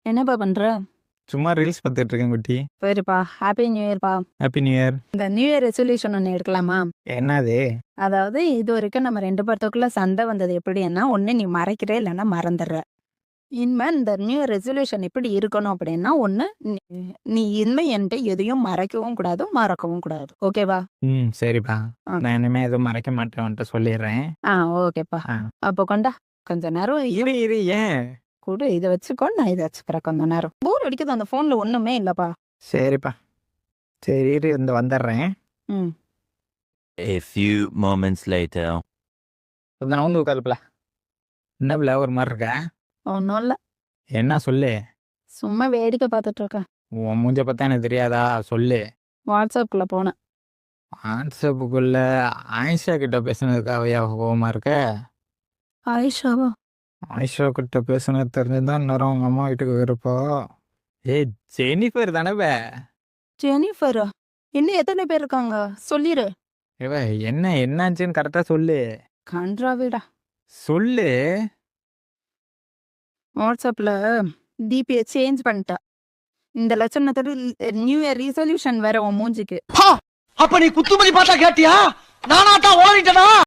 என்னப்பா பண்ற? சும்மா ரீல்ஸ் பார்த்துட்டு இருக்கேன் குட்டி. சரிப்பா. ஹாப்பி நியூ இயர்ப்பா. Happy new year. இந்த நியூ இயர் ரெசல்யூஷன் ஒண்ணு எடுக்கலாமா? என்னது? அதாவது இதுவரைக்கும் நம்ம 2 பேத்துக்குள்ள சண்டை வந்தது எப்படின்னா, ஒண்ணு நீ மறைக்கிற இல்லன்னா மறந்துடுற. இனிமே இந்த நியூ இயர் ரெசல்யூஷன் எப்படி இருக்கணும் அப்படின்னா, ஒண்ணு நீ நீ இனிமே என்ட்ட எதையும் மறைக்கவும் கூடாது, மறக்கவும் கூடாது. ஓகேவா? சரிப்பா. ஆ. நான் இனிமே எதுவும் மறைக்க மாட்டேன் உன்ட்ட சொல்லிடுறேன். ஓகேப்பா. ஆ. அப்போ கொண்டா. கொஞ்ச நேரம் இரு ஏன்? குடு. இத வச்சுக்கோ. நான் இத வச்சுக்கிறேன் கொஞ்ச நேரம். போர் அடிக்குது அந்த ஃபோன்ல ஒண்ணுமே இல்லப்பா. சரிப்பா. சரி இரு இந்த வந்துடுறேன். ம். A few moments later. நான் வந்து உட்காருப்பல. என்ன பிள்ளை ஒரு மாதிரி இருக்கா? ஒண்ணும் இல்ல. என்ன சொல்லு. சும்மா வேடிக்கை பார்த்துட்டு இருக்கேன். உன் மூஞ்ச பார்த்தா எனக்கு தெரியாதா? சொல்லு. வாட்ஸ்அப்குள்ள போனேன். வாட்ஸ்அப்புக்குள்ள ஆயிஷா கிட்ட பேசுனதுக்காகவே கோவமா இருக்க? ஆயிஷாவா? ஆயிஷா கிட்ட பேசுனது தெரிஞ்சுதான் நேரம் உங்க அம்மா வீட்டுக்கு போயிருப்போ. ஏய் ஜெனிஃபர் தானே? ஜெனிஃபரா? இன்னும் எத்தனை பேர் இருக்காங்க? சொல்லிரு. இவ என்னாச்சுன்னு கரெக்டா சொல்லு. கன்றாவிடா. சொல்லு. வாட்ஸ்அப்ல டிபியை சேஞ்ச் பண்ணிட்டா. இந்த லட்சணத்தோட நியூ இயர் ரெசல்யூஷன் வேற உன் மூஞ்சிக்கு. அப்ப நீ குத்துமதி பார்த்தா கேட்டியா? நானாட்டா ஓடிட்டனா?